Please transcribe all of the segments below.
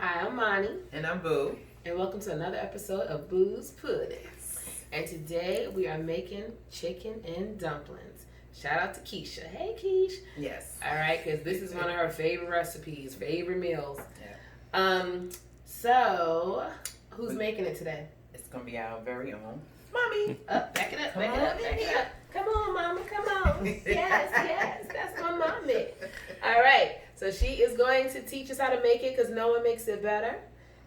Hi, I'm Monty. And I'm Boo. And welcome to another episode of Boo's Puddings. And today we are making chicken and dumplings. Shout out to Keisha. Hey, Keish. Yes. All right, because this is one of her favorite recipes, favorite meals. Yeah. So, who's making it today? It's going to be our very own Mommy. Back it up, back it up. Come on, Mama, come on. Yes, that's my mommy. All right, so she is going to teach us how to make it because no one makes it better.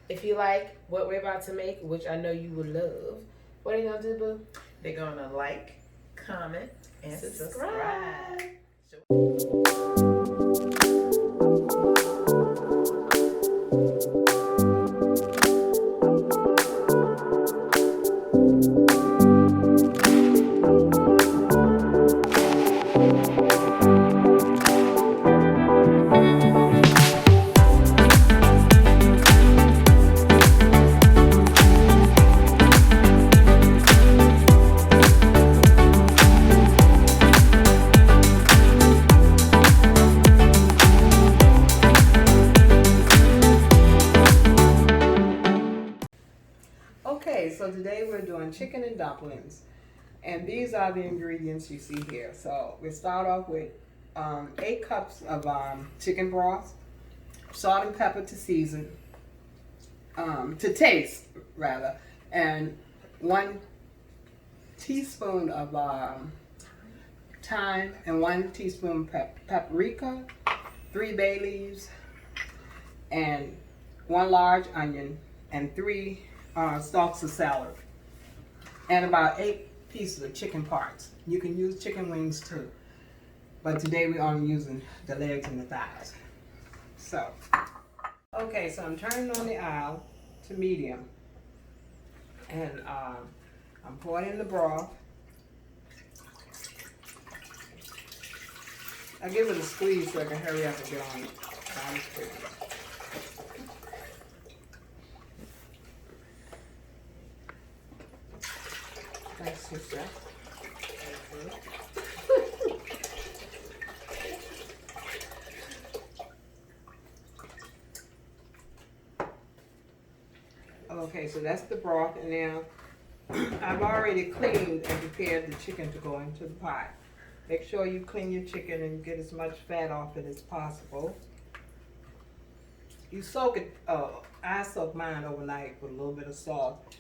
If you like what we're about to make, which I know you would love, what are you going to do, Boo? They're going to like, comment, and subscribe. Okay, so today we're doing chicken and dumplings, and these are the ingredients you see here. So we start off with 8 cups of chicken broth, salt and pepper to season, to taste rather, and 1 teaspoon of thyme and 1 teaspoon paprika, 3 bay leaves, and 1 large onion, and 3 stalks of celery, and about 8 pieces of chicken parts. You can use chicken wings too, but today we're only using the legs and the thighs. So, okay, so I'm turning on the aisle to medium, and I'm pouring in the broth. I give it a squeeze so I can hurry up and get on it. Thanks, sister. Okay, so that's the broth, and now I've already cleaned and prepared the chicken to go into the pot. Make sure you clean your chicken and get as much fat off it as possible. You soak it, I soak mine overnight with a little bit of salt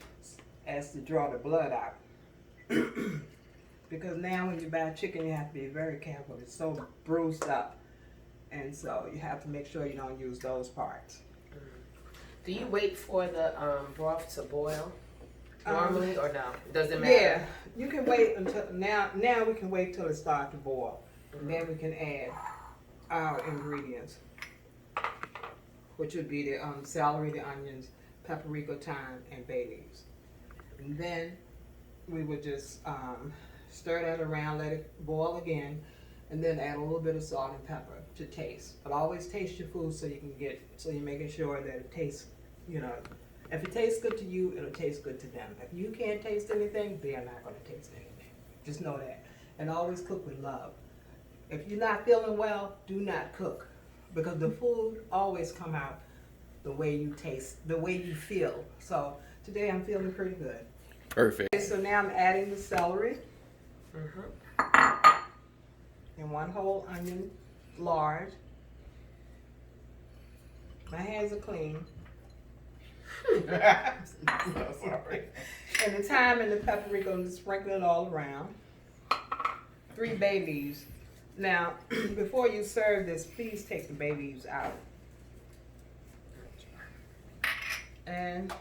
as to draw the blood out. Because now when you buy chicken, you have to be very careful. It's so bruised up, and so you have to make sure you don't use those parts. Do you wait for the broth to boil normally, or no? Does it matter? Yeah, you can wait until now we can wait till it starts to boil, and then we can add our ingredients, which would be the celery, the onions, paprika, thyme, and bay leaves. And then we would just stir that around, let it boil again, and then add a little bit of salt and pepper to taste. But always taste your food so you're making sure that it tastes, if it tastes good to you, it'll taste good to them. If you can't taste anything, they are not going to taste anything. Just know that. And always cook with love. If you're not feeling well, do not cook, because the food always come out the way you taste, the way you feel. So today I'm feeling pretty good. Perfect. Okay, so now I'm adding the celery, and 1 whole onion, large. My hands are clean. I'm so sorry. And the thyme and the paprika, I'm just sprinkling it all around. 3 bay leaves. Now, before you serve this, please take the bay leaves out. And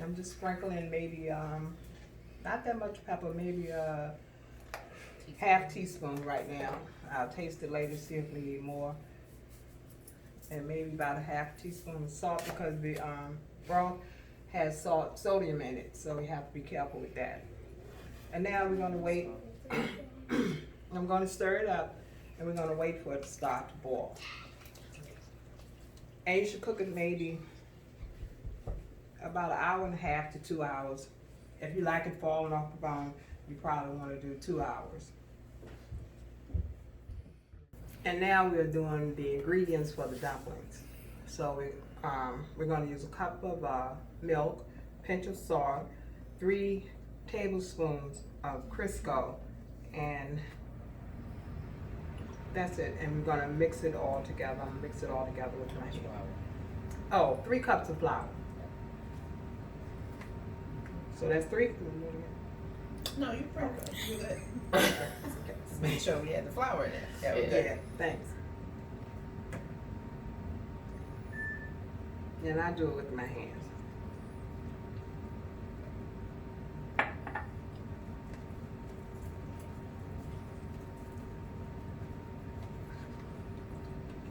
I'm just sprinkling maybe, not that much pepper, maybe a half teaspoon right now. I'll taste it later, see if we need more. And maybe about a half teaspoon of salt, because the broth has sodium in it, so we have to be careful with that. And now we're going to wait. I'm going to stir it up, and we're going to wait for it to start to boil. And you should cook it maybe about 1.5 hours to 2 hours. If you like it falling off the bone, you probably want to do 2 hours. And now we're doing the ingredients for the dumplings. So we're going to use a cup of milk, pinch of salt, 3 tablespoons of Crisco, and that's it. And we're going to mix it all together. I'm going to mix it all together with my hand. Oh, 3 cups of flour. So that's 3. No, you're perfect. You're good. Just make sure we had the flour in there. Yeah, we're good. Yeah, thanks. And I do it with my hands.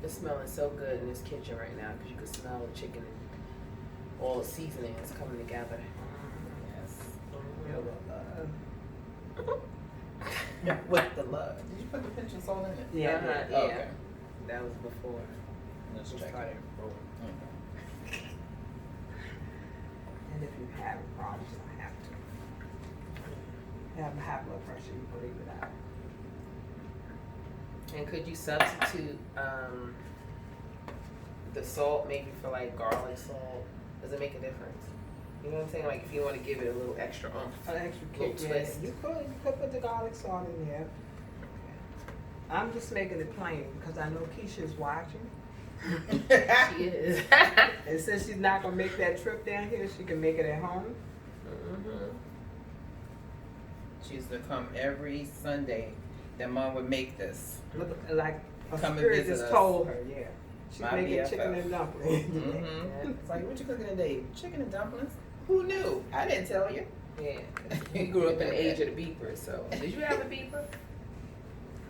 It's smelling so good in this kitchen right now because you can smell the chicken and all the seasonings coming together. Yes. Real love. With the love. Did you put the pinch of salt in it? Yeah, yeah. Okay. That was before. Let's we check started it. rolling. Okay. And if you have problems, you don't have to. Have high blood pressure, you can leave it out. And could you substitute the salt maybe for like garlic salt? Does it make a difference? You know what I'm saying? Like if you want to give it a little extra oomph. An extra Little kick, yeah. twist. You could put the garlic salt in there. I'm just making it plain because I know Keisha's watching. She is. And since she's not gonna make that trip down here, she can make it at home. Mm-hmm. She used to come every Sunday. That Mom would make this. Look, like a Come and spirit visit just us. told her, yeah. She's My making BFF. chicken and dumplings. Mm-hmm. It's like, what you cooking today? Chicken and dumplings? Who knew? I didn't tell you. Yeah. You grew up in the age of the beeper, so did you have a beeper?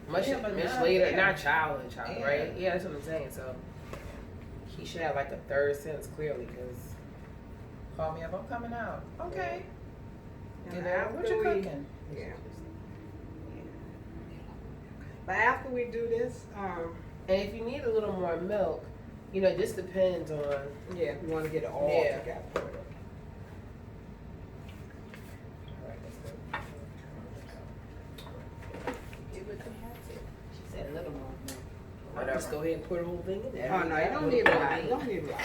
Much Yeah, but much now, later, yeah. not child, Yeah. right? Yeah, that's what I'm saying. So he should have like a third sense clearly, because Call me up. I'm coming out. Okay. And You know, what after you we- cooking? Yeah. But after we do this, and if you need a little more milk, you know, it just depends on. yeah, we want to get it all Yeah. together. Alright, that's good. Get with the habit. She said a little more milk. Whatever. Just go ahead and put the whole thing in there. Oh no, you don't need a lot. You don't need a lot.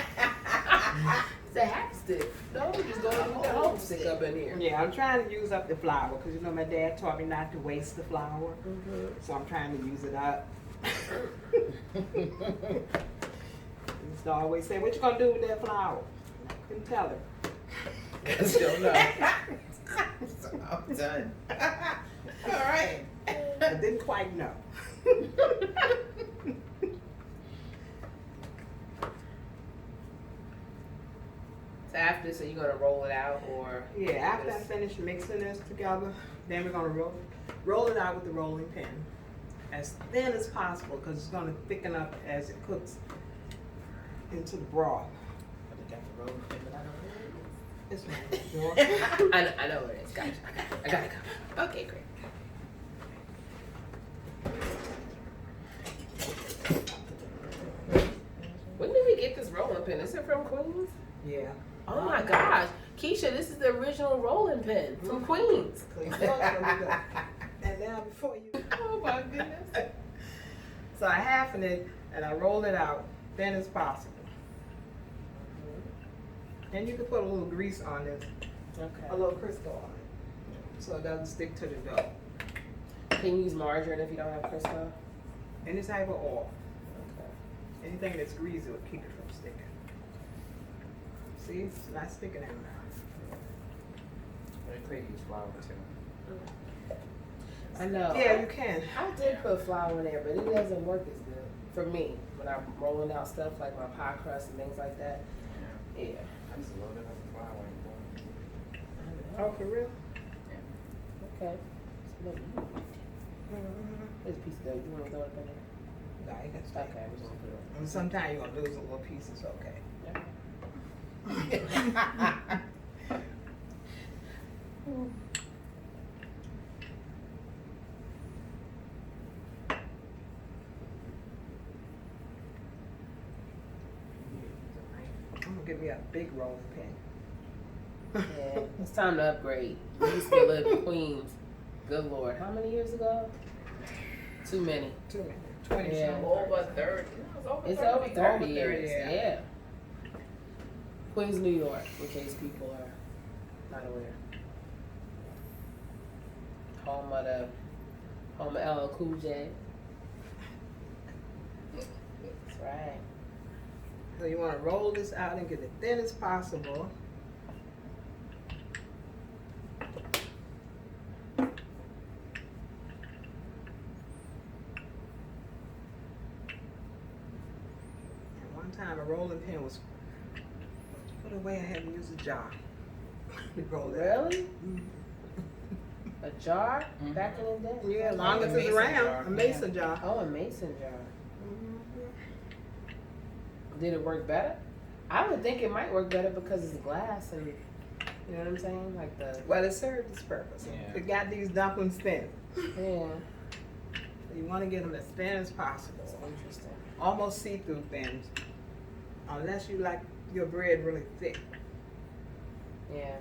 It's a half stick. No, just go ahead and put the whole stick up in here. Yeah, I'm trying to use up the flour because you know my dad taught me not to waste the flour, Mm-hmm. so I'm trying to use it up. He used to always say, "What you gonna do with that flour?" I couldn't tell him. Cause you don't know. So I'm done. All right. I didn't quite know. So after, so you're gonna roll it out, or Yeah, after I finish mixing this together, then we're gonna roll it out with the rolling pin as thin as possible because it's gonna thicken up as it cooks into the broth. I got the rolling pin, but I don't know It's not yours. I know where it is. Gotcha. I got it. Okay, great. When did we get this rolling pin? Is it from Queens? Yeah. Oh my gosh, Keisha, this is the original rolling pin from Queens. And now before you, Oh my goodness. so I halfen it and I roll it out thin as possible. And you can put a little grease on this, a Okay. little Crisco on it, so it doesn't stick to the dough. Can you use margarine if you don't have Crisco? Any type of oil, Okay. anything that's greasy will keep it from sticking. See, it's not sticking in now. You could use flour too. I know. Yeah, you can. I did put flour in there, but it doesn't work as good for me when I'm rolling out stuff like my pie crust and things like that. Yeah. I just a little bit of flour in Oh, for real? Okay. There's a piece of dough. You want to throw it in there? No, you can Okay, we're just gonna put it And sometimes you're gonna lose a little piece, it's okay. on. I'm gonna give me a big rolling pin. Yeah, it's time to upgrade. We used to live in Queens. Good Lord, how many years ago? Too many. Too many. 20 Yeah. something. Over 30. It's over 30 years. yeah. Yeah. Queens, New York, in case people are not aware. Home of LL Cool J. That's right. So you want to roll this out and get it thin as possible. And one time a rolling pin was put away. I had to use a jar. to roll it out. Really? A jar? Back in the day? Yeah, as long as it's around. A mason jar. Oh, a mason jar. Did it work better? I would think it might work better because it's glass and, you know what I'm saying? Like the, Well, it served its purpose. Yeah. It got these dumplings thin. yeah. So you want to get them as thin as possible. That's interesting. Almost see-through thin. Unless you like your bread really thick. Yeah.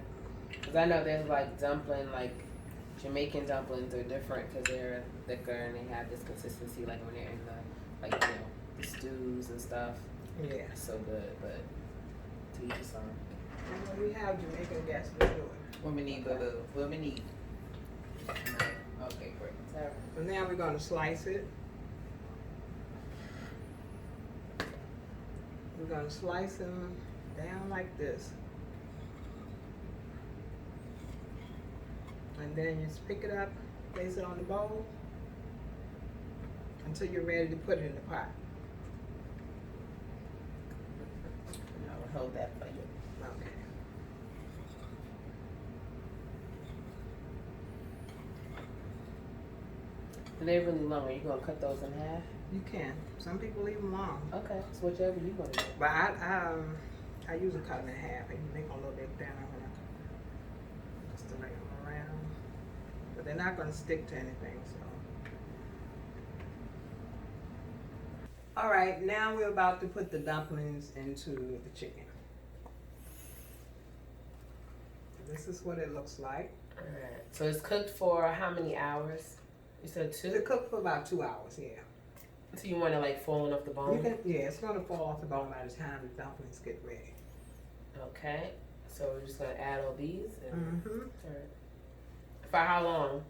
Because I know there's like dumpling, like Jamaican dumplings are different because they're thicker and they have this consistency like when they're in the, like, you know, the stews and stuff. Yeah. It's so good, but to each his own. And when we have Jamaican guests, we do it. What we need, boo-boo? What we need? Okay, great. Sarah. So now we're going to slice it. We're going to slice them down like this. And then you just pick it up, place it on the bowl until you're ready to put it in the pot. I will hold that for you. Okay. And they're really long. Are you going to cut those in half? You can. Some people leave them long. Okay, so whichever you want to do. But I usually cut them in half and make them a little bit thinner when I cut them. Just to make them around. But they're not going to stick to anything, so. All right, now we're about to put the dumplings into the chicken. This is what it looks like. Alright. So it's cooked for how many hours? You said 2? It's cooked for about 2 hours, yeah. So you want it like falling off the bone? You can, yeah, it's going to fall off the bone by the time the dumplings get ready. Okay. So we're just going to add all these? And, Mm-hmm. alright. For how long?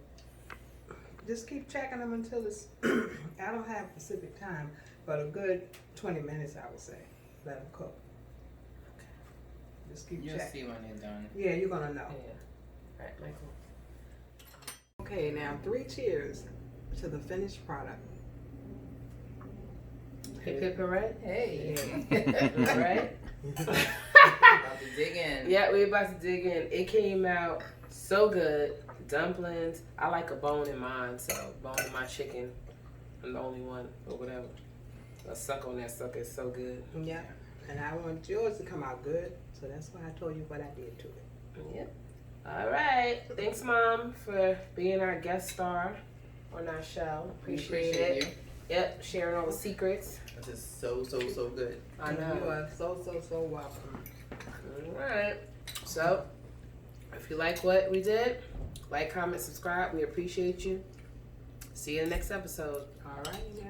Just keep checking them until it's, I don't have a specific time, but a good 20 minutes, I would say. Let them cook. Just keep You'll checking. see when they're done. Yeah, you're going to know. Yeah. Alright, Michael. Okay, now 3 cheers to the finished product. Hip hip hooray. Hey. Alright. About to dig in. Yeah, we're about to dig in. It came out so good. Dumplings. I like a bone in mine, so bone in my chicken. I'm the only one, or whatever. I suck on that sucker. It's so good. Yeah, and I want yours to come out good, so that's why I told you what I did to it. Yep. All right. Thanks, Mom, for being our guest star on our show. Appreciate it. You. Yep, sharing all the secrets. This is so good. I You know. are so welcome. All right. So, if you like what we did, like, comment, subscribe. We appreciate you. See you in the next episode. All right, yeah.